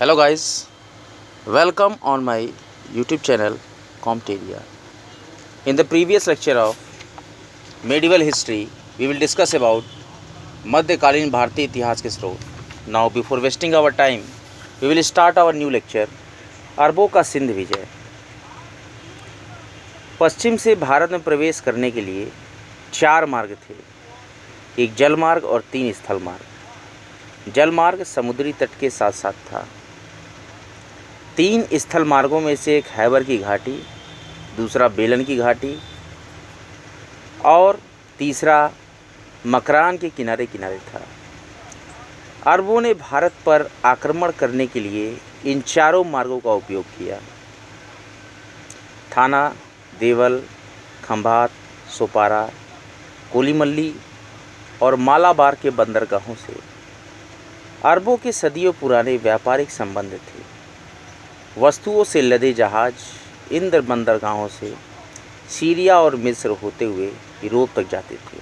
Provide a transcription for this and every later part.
Hello guys, welcome on my YouTube channel Comteria. In the previous lecture of medieval history, we will discuss about मध्यकालीन भारतीय इतिहास के स्रोत. Now before wasting our time, we will start our new lecture. अरबों का सिंध विजय. पश्चिम से भारत में प्रवेश करने के लिए 4 मार्ग थे, एक जल मार्ग और 3 स्थल मार्ग. जल मार्ग समुद्री तट के साथ साथ था. 3 स्थल मार्गों में से एक हैबर की घाटी, दूसरा बेलन की घाटी और तीसरा मकरान के किनारे किनारे था. अरबों ने भारत पर आक्रमण करने के लिए इन चारों मार्गों का उपयोग किया. थाना, देवल, खंभात, सोपारा, कोलीमल्ली और मालाबार के बंदरगाहों से अरबों के सदियों पुराने व्यापारिक संबंध थे. वस्तुओं से लदे जहाज इन बंदरगाहों से सीरिया और मिस्र होते हुए यूरोप तक जाते थे.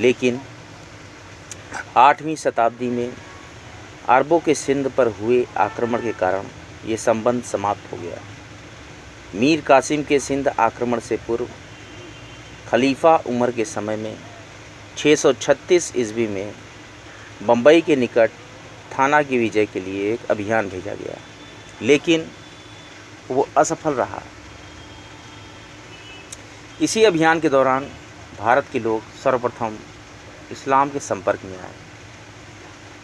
लेकिन 8वीं शताब्दी में अरबों के सिंध पर हुए आक्रमण के कारण ये संबंध समाप्त हो गया. मीर कासिम के सिंध आक्रमण से पूर्व खलीफा उमर के समय में 636 ईस्वी में बम्बई के निकट थाना की विजय के लिए एक अभियान भेजा गया, लेकिन वो असफल रहा. इसी अभियान के दौरान भारत के लोग सर्वप्रथम इस्लाम के संपर्क में आए.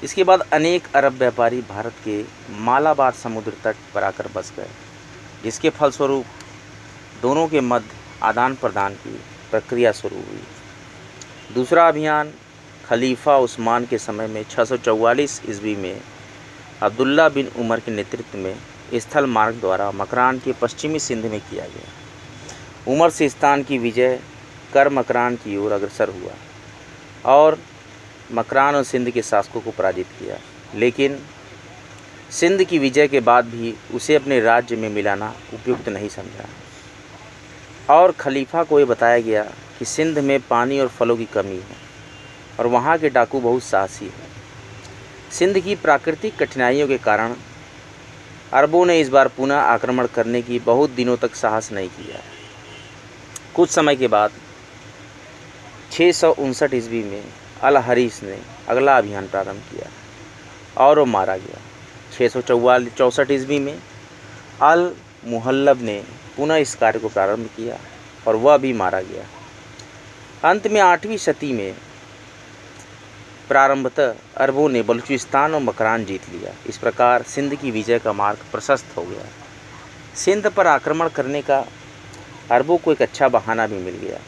इसके बाद अनेक अरब व्यापारी भारत के मालाबार समुद्र तट पर आकर बस गए, जिसके फलस्वरूप दोनों के मध्य आदान प्रदान की प्रक्रिया शुरू हुई. दूसरा अभियान खलीफा उस्मान के समय में 644 ईस्वी में अब्दुल्ला बिन उमर के नेतृत्व में स्थल मार्ग द्वारा मकरान के पश्चिमी सिंध में किया गया. उमर सिस्तान की विजय कर मकरान की ओर अग्रसर हुआ और मकरान और सिंध के शासकों को पराजित किया. लेकिन सिंध की विजय के बाद भी उसे अपने राज्य में मिलाना उपयुक्त नहीं समझा और खलीफा को ये बताया गया कि सिंध में पानी और फलों की कमी है और वहाँ के डाकू बहुत साहसी हैं. सिंध की प्राकृतिक कठिनाइयों के कारण अरबों ने इस बार पुनः आक्रमण करने की बहुत दिनों तक साहस नहीं किया. कुछ समय के बाद 659 ईस्वी में अल हरीस ने अगला अभियान प्रारंभ किया और वो मारा गया. 664 ईस्वी में अल मुहल्लब ने पुनः इस कार्य को प्रारंभ किया और वह भी मारा गया. अंत में 8वीं शती में प्रारंभतः अरबों ने बलूचिस्तान और मकरान जीत लिया. इस प्रकार सिंध की विजय का मार्ग प्रशस्त हो गया. सिंध पर आक्रमण करने का अरबों को एक अच्छा बहाना भी मिल गया.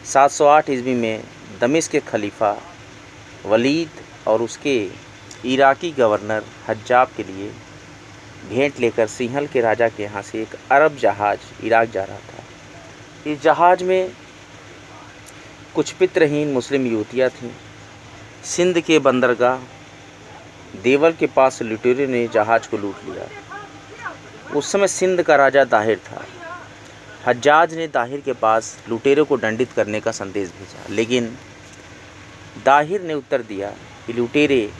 708 ईस्वी में दमिश्क के खलीफा वलीद और उसके इराकी गवर्नर हज्जाब के लिए भेंट लेकर सिंहल के राजा के यहाँ से एक अरब जहाज इराक जा रहा था. इस जहाज में कुछ पितरहीन मुस्लिम युवतियाँ थीं. सिंध के बंदरगाह देवल के पास लुटेरों ने जहाज को लूट लिया. उस समय सिंध का राजा दाहिर था. हज्जाज ने दाहिर के पास लुटेरों को दंडित करने का संदेश भेजा, लेकिन दाहिर ने उत्तर दिया कि लुटेरे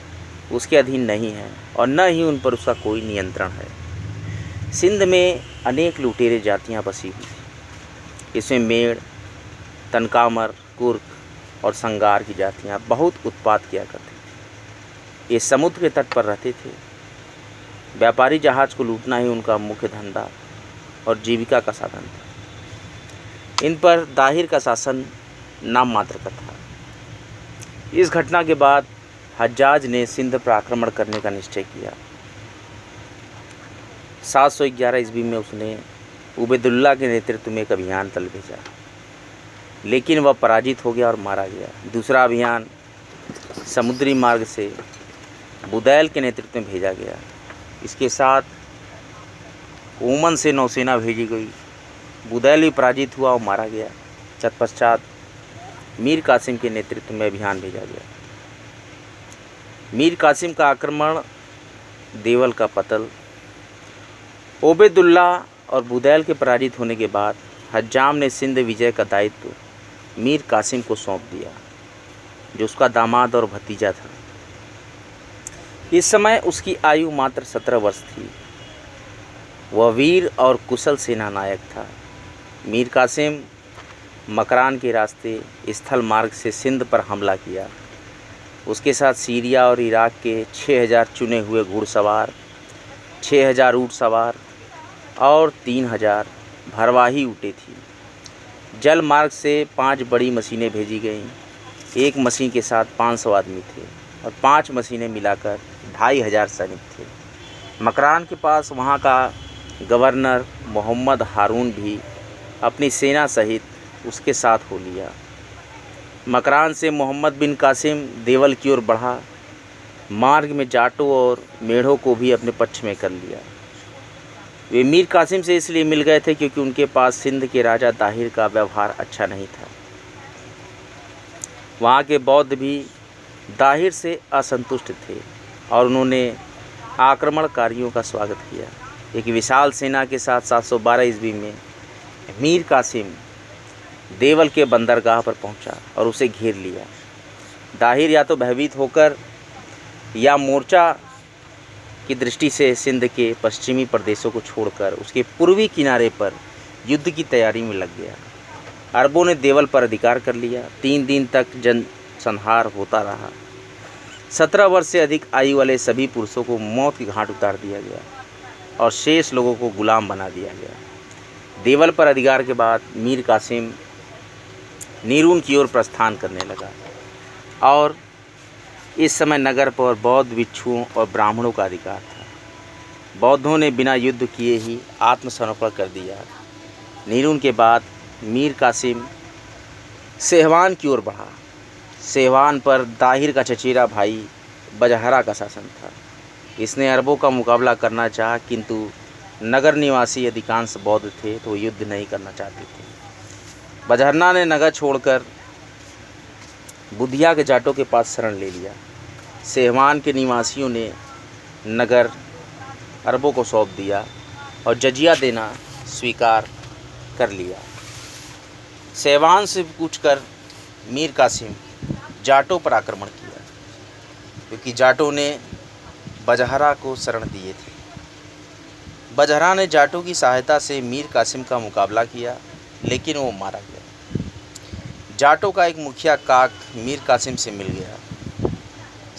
उसके अधीन नहीं हैं और न ही उन पर उसका कोई नियंत्रण है. सिंध में अनेक लुटेरे जातियां बसी हुई थी. इसमें मेड़, तनकामर, कुर्क और संगार की जातियां बहुत उत्पात किया करती थी. ये समुद्र के तट पर रहते थे. व्यापारी जहाज को लूटना ही उनका मुख्य धंधा और जीविका का साधन था. इन पर दाहिर का शासन नाम मात्र का था. इस घटना के बाद हज्जाज ने सिंध पर आक्रमण करने का निश्चय किया. 711 ईस्वी में उसने उबैदुल्ला के नेतृत्व में एक अभियान तल भेजा, लेकिन वह पराजित हो गया और मारा गया. दूसरा अभियान समुद्री मार्ग से बुदैल के नेतृत्व में भेजा गया. इसके साथ ओमन से नौसेना भेजी गई. बुदैल भी पराजित हुआ और मारा गया. तत्पश्चात मीर कासिम के नेतृत्व में अभियान भेजा गया. मीर कासिम का आक्रमण, देवल का पतन. ओबैदुल्ला और बुदैल के पराजित होने के बाद हज्जाम ने सिंध विजय का दायित्व मीर कासिम को सौंप दिया, जो उसका दामाद और भतीजा था. इस समय उसकी आयु मात्र 17 वर्ष थी। वह वीर और कुशल सेना नायक था। मीर कासिम मकरान के रास्ते स्थल मार्ग से सिंध पर हमला किया। उसके साथ सीरिया और इराक के 6000 चुने हुए घुड़सवार, 6000 ऊँट सवार और 3000 भरवाही ऊँटें थी। जल मार्ग से 5 बड़ी मशीनें भेजी गईं। एक मशीन के साथ 500 आदमी थे और 5 मशीनें मिलाकर 2500 सैनिक थे। मकरान के पास वहाँ का गवर्नर मोहम्मद हारून भी अपनी सेना सहित उसके साथ हो लिया। मकरान से मोहम्मद बिन कासिम देवल की ओर बढ़ा। मार्ग में जाटों और मेढ़ों को भी अपने पक्ष में कर लिया। वे मीर कासिम से इसलिए मिल गए थे क्योंकि उनके पास सिंध के राजा दाहिर का व्यवहार अच्छा नहीं था। वहाँ के बौद्ध भी दाहिर से असंतुष्ट थे और उन्होंने आक्रमणकारियों का स्वागत किया। एक विशाल सेना के साथ 712 ईस्वी में मीर कासिम देवल के बंदरगाह पर पहुंचा और उसे घेर लिया। दाहिर या तो भयभीत होकर या मोर्चा की दृष्टि से सिंध के पश्चिमी प्रदेशों को छोड़कर उसके पूर्वी किनारे पर युद्ध की तैयारी में लग गया। अरबों ने देवल पर अधिकार कर लिया। 3 दिन तक जनसंहार होता रहा। 17 वर्ष से अधिक आयु वाले सभी पुरुषों को मौत की घाट उतार दिया गया और शेष लोगों को गुलाम बना दिया गया। देवल पर अधिकार के बाद मीर कासिम नीरून की ओर प्रस्थान करने लगा और इस समय नगर पर बौद्ध भिक्षुओं और ब्राह्मणों का अधिकार था। बौद्धों ने बिना युद्ध किए ही आत्मसमर्पण कर दिया। नीरून के बाद मीर कासिम सेहवान की ओर बढ़ा। सेहवान पर दाहिर का चचेरा भाई बजहरा का शासन था। इसने अरबों का मुकाबला करना चाहा, किंतु नगर निवासी अधिकांश बौद्ध थे तो युद्ध नहीं करना चाहते थे। बजहरना ने नगर छोड़कर बुधिया के जाटों के पास शरण ले लिया। सेहवान के निवासियों ने नगर अरबों को सौंप दिया और जजिया देना स्वीकार कर लिया। सेहवान से कूच कर मीर कासिम जाटों पर आक्रमण किया, क्योंकि जाटों ने बजहरा को शरण दिए थे। बजहरा ने जाटों की सहायता से मीर कासिम का मुकाबला किया, लेकिन वो मारा गया। जाटों का एक मुखिया काक मीर कासिम से मिल गया।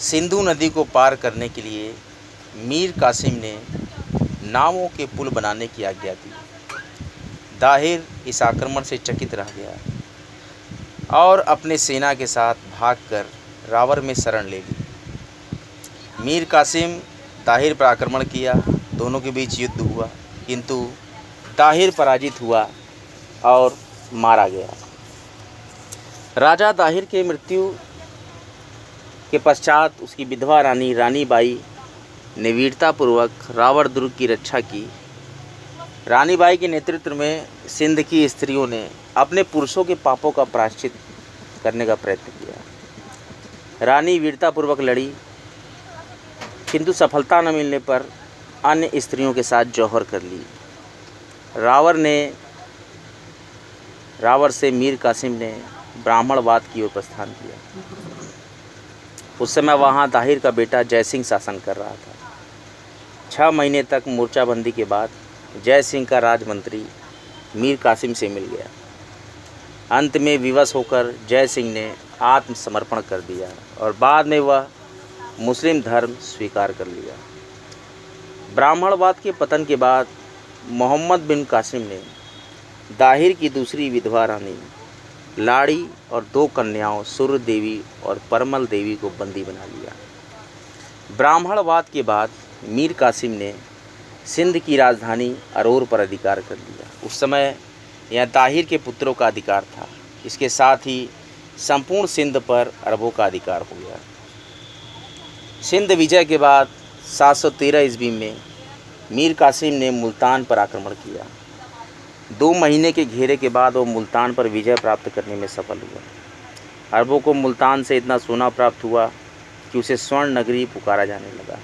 सिंधु नदी को पार करने के लिए मीर कासिम ने नावों के पुल बनाने की आज्ञा दी। दाहिर इस आक्रमण से चकित रह गया और अपने सेना के साथ भागकर रावर में शरण ले ली। मीर कासिम दाहिर पर आक्रमण किया। दोनों के बीच युद्ध हुआ, किंतु दाहिर पराजित हुआ और मारा गया। राजा दाहिर के मृत्यु के पश्चात उसकी विधवा रानी बाई ने वीरतापूर्वक रावण दुर्ग की रक्षा की। रानी बाई के नेतृत्व में सिंध की स्त्रियों ने अपने पुरुषों के पापों का प्रायश्चित करने का प्रयत्न किया। रानी वीरतापूर्वक लड़ी, किंतु सफलता न मिलने पर अन्य स्त्रियों के साथ जौहर कर ली। रावर से मीर कासिम ने ब्राह्मणवाद की ओर प्रस्थान किया। उस समय वहाँ दाहिर का बेटा जय सिंह शासन कर रहा था। 6 महीने तक मोर्चाबंदी के बाद जय सिंह का राजमंत्री मीर कासिम से मिल गया। अंत में विवश होकर जय सिंह ने आत्मसमर्पण कर दिया और बाद में वह मुस्लिम धर्म स्वीकार कर लिया। ब्राह्मणवाद के पतन के बाद मोहम्मद बिन कासिम ने दाहिर की दूसरी विधवा रानी लाड़ी और 2 कन्याओं सूर्य देवी और परमल देवी को बंदी बना लिया। ब्राह्मणवाद के बाद मीर कासिम ने सिंध की राजधानी अरोर पर अधिकार कर लिया। उस समय यह दाहिर के पुत्रों का अधिकार था। इसके साथ ही संपूर्ण सिंध पर अरबों का अधिकार हो गया। सिंध विजय के बाद 713 ईस्वी में मीर कासिम ने मुल्तान पर आक्रमण किया। 2 महीने के घेरे के बाद वो मुल्तान पर विजय प्राप्त करने में सफल हुआ। अरबों को मुल्तान से इतना सोना प्राप्त हुआ कि उसे स्वर्ण नगरी पुकारा जाने लगा।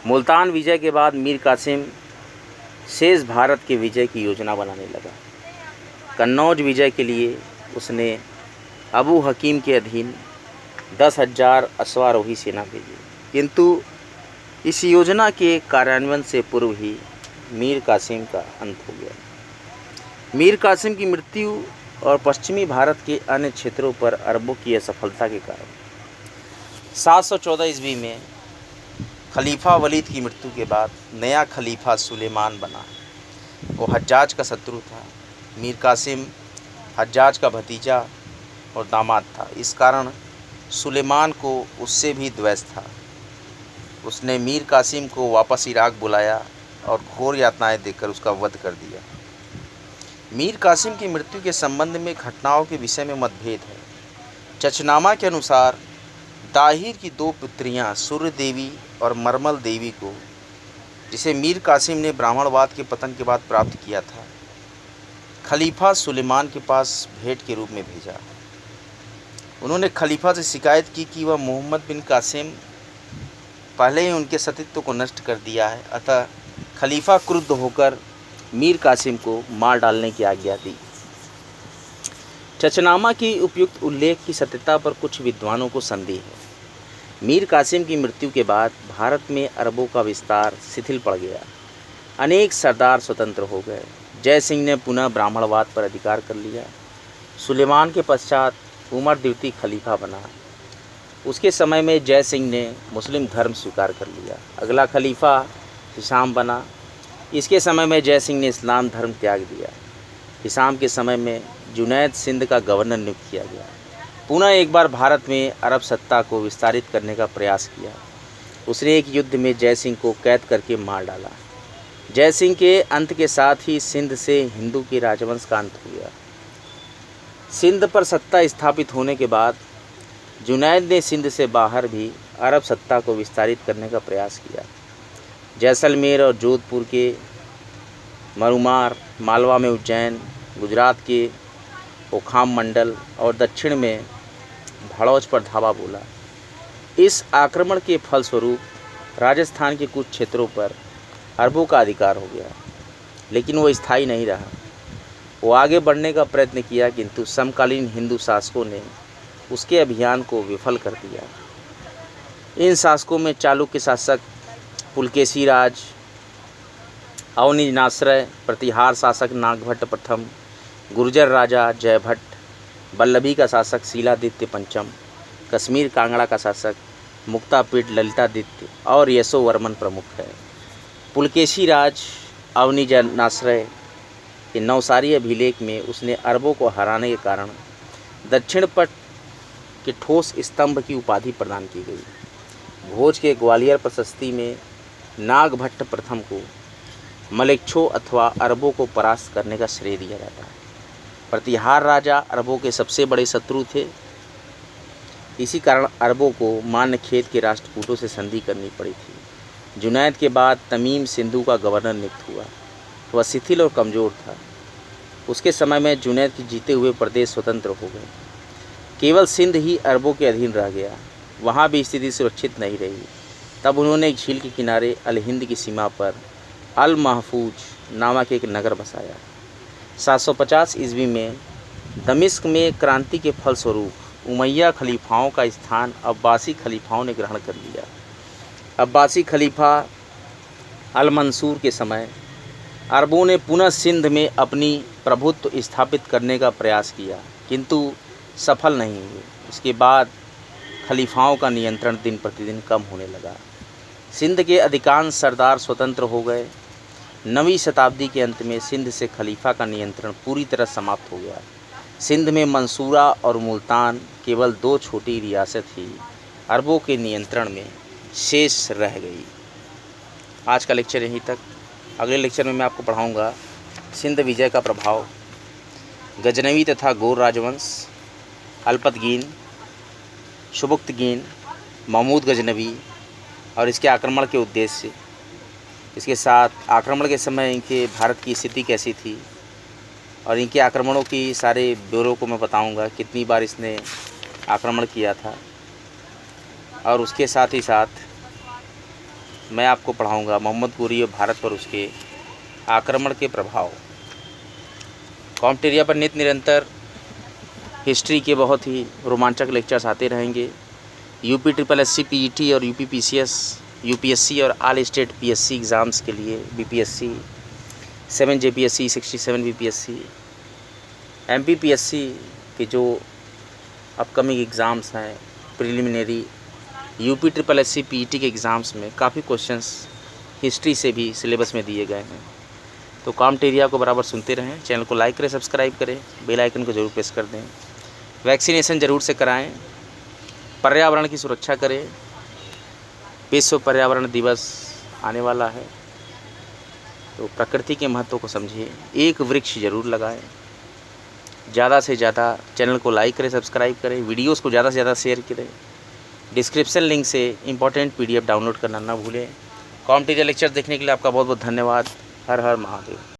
मुल्तान विजय के बाद मीर कासिम शेष भारत के विजय की योजना बनाने लगा। कन्नौज विजय के लिए उसने अबू हकीम के अधीन 10,000 अश्वारोही सेना भेजी। किंतु इस योजना के कार्यान्वयन से पूर्व ही मीर कासिम का अंत हो गया। मीर कासिम की मृत्यु और पश्चिमी भारत के अन्य क्षेत्रों पर अरबों की असफलता के कारण 714 ईस्वी में खलीफा वलीद की मृत्यु के बाद नया खलीफा सुलेमान बना। वो हज्जाज का शत्रु था। मीर कासिम हज्जाज का भतीजा और दामाद था। इस कारण सुलेमान को उससे भी द्वेष था। उसने मीर कासिम को वापस इराक बुलाया और घोर यातनाएं देकर उसका वध कर दिया। मीर कासिम की मृत्यु के संबंध में घटनाओं के विषय में मतभेद है। चचनामा के अनुसार दाहिर की 2 पुत्रियां सूर्य देवी और मरमल देवी को, जिसे मीर कासिम ने ब्राह्मणवाद के पतन के बाद प्राप्त किया था, खलीफा सुलेमान के पास भेंट के रूप में भेजा। उन्होंने खलीफा से शिकायत की कि वह मोहम्मद बिन कासिम पहले ही उनके सतीत्व को नष्ट कर दिया है, अतः खलीफा क्रुद्ध होकर मीर कासिम को मार डालने की आज्ञा दी। चचनामा की उपयुक्त उल्लेख की सत्यता पर कुछ विद्वानों को संदेह है। मीर कासिम की मृत्यु के बाद भारत में अरबों का विस्तार शिथिल पड़ गया। अनेक सरदार स्वतंत्र हो गए। जय सिंह ने पुनः ब्राह्मणवाद पर अधिकार कर लिया। सुलेमान के पश्चात उमर द्वितीय खलीफा बना। उसके समय में जय सिंह ने मुस्लिम धर्म स्वीकार कर लिया। अगला खलीफा हिशाम बना। इसके समय में जय सिंह ने इस्लाम धर्म त्याग दिया। हिशाम के समय में जुनैद सिंध का गवर्नर नियुक्त किया गया। पुनः एक बार भारत में अरब सत्ता को विस्तारित करने का प्रयास किया। उसने एक युद्ध में जय सिंह को कैद करके मार डाला। जय सिंह के अंत के साथ ही सिंध से हिंदू के राजवंश का अंत हो गया। सिंध पर सत्ता स्थापित होने के बाद जुनैद ने सिंध से बाहर भी अरब सत्ता को विस्तारित करने का प्रयास किया। जैसलमेर और जोधपुर के मरुमार, मालवा में उज्जैन, गुजरात के ओखाम मंडल और दक्षिण में भड़ौच पर धावा बोला। इस आक्रमण के फलस्वरूप राजस्थान के कुछ क्षेत्रों पर अरबों का अधिकार हो गया, लेकिन वो स्थायी नहीं रहा। वो आगे बढ़ने का प्रयत्न किया, किंतु समकालीन हिंदू शासकों ने उसके अभियान को विफल कर दिया। इन शासकों में चालुक्य शासक पुलकेशी राज, अवनी नाश्रय, प्रतिहार शासक नागभट्ट प्रथम, गुर्जर राजा जयभट्ट, बल्लभी का शासक शीलादित्य पंचम, कश्मीर कांगड़ा का शासक मुक्तापीठ ललितादित्य और यशोवर्मन प्रमुख है। पुलकेशी राज अवनी नाश्रय के नवसारी अभिलेख में उसने अरबों को हराने के कारण दक्षिण पट के ठोस स्तंभ की उपाधि प्रदान की गई। भोज के ग्वालियर प्रशस्ति में नागभट्ट प्रथम को मलेच्छो अथवा अरबों को परास्त करने का श्रेय दिया जाता है। प्रतिहार राजा अरबों के सबसे बड़े शत्रु थे। इसी कारण अरबों को मान्यखेत के राष्ट्रकूटों से संधि करनी पड़ी थी। जुनैद के बाद तमीम सिंधु का गवर्नर नियुक्त हुआ। वह शिथिल और कमज़ोर था। उसके समय में जुनैद के जीते हुए प्रदेश स्वतंत्र हो गए। केवल सिंध ही अरबों के अधीन रह गया। वहाँ भी स्थिति सुरक्षित नहीं रही। तब उन्होंने एक झील के किनारे अल हिंद की सीमा पर अल महफूज नामक एक नगर बसाया। 750 ईस्वी में दमिश्क में क्रांति के फलस्वरूप उमैया खलीफाओं का स्थान अब्बासी खलीफाओं ने ग्रहण कर लिया। अब्बासी खलीफा अल मंसूर के समय अरबों ने पुनः सिंध में अपनी प्रभुत्व स्थापित करने का प्रयास किया, किंतु सफल नहीं हुए। इसके बाद खलीफाओं का नियंत्रण दिन प्रतिदिन कम होने लगा। सिंध के अधिकांश सरदार स्वतंत्र हो गए। 9वीं शताब्दी के अंत में सिंध से खलीफा का नियंत्रण पूरी तरह समाप्त हो गया। सिंध में मंसूरा और मुल्तान केवल 2 छोटी रियासत ही अरबों के नियंत्रण में शेष रह गई। आज का लेक्चर यहीं तक। अगले लेक्चर में मैं आपको पढ़ाऊंगा सिंध विजय का प्रभाव, गजनवी तथा गौर राजवंश, अल्पतगीन, शुबुक्तगीन, महमूद गजनवी और इसके आक्रमण के उद्देश्य। इसके साथ आक्रमण के समय इनके भारत की स्थिति कैसी थी और इनके आक्रमणों की सारे ब्यौरों को मैं बताऊंगा, कितनी बार इसने आक्रमण किया था। और उसके साथ ही साथ मैं आपको पढ़ाऊंगा मोहम्मद गोरी और भारत पर उसके आक्रमण के प्रभाव। कॉम्पिटेरिया पर नित्य निरंतर हिस्ट्री के बहुत ही रोमांचक लेक्चर्स आते रहेंगे। यूपी ट्रिपल एससी पीईटी और यूपी पीसीएस, यूपीएससी और ऑल स्टेट पीएससी एग्ज़ाम्स के लिए, बीपीएससी, 7 जेपीएससी, 67 बीपीएससी, एमपीपीएससी के जो अपकमिंग एग्ज़ाम्स हैं, preliminary, UP triple SC PET के एग्ज़ाम्स में काफ़ी क्वेश्चंस हिस्ट्री से भी सिलेबस में दिए गए हैं। तो कॉम्टेरिया को बराबर सुनते रहें। चैनल को लाइक करें, सब्सक्राइब करें, बेल आइकन को ज़रूर प्रेस कर दें। वैक्सीनेशन ज़रूर से कराएं। पर्यावरण की सुरक्षा करें। विश्व पर्यावरण दिवस आने वाला है, तो प्रकृति के महत्व को समझिए। एक वृक्ष ज़रूर लगाएं। ज़्यादा से ज़्यादा चैनल को लाइक करें, सब्सक्राइब करें, वीडियोस को ज़्यादा से ज़्यादा शेयर करें। डिस्क्रिप्शन लिंक से इंपॉर्टेंट पीडीएफ डाउनलोड करना ना भूलें। कॉम्पिटिटिव लेक्चर देखने के लिए आपका बहुत बहुत धन्यवाद। हर हर महादेव।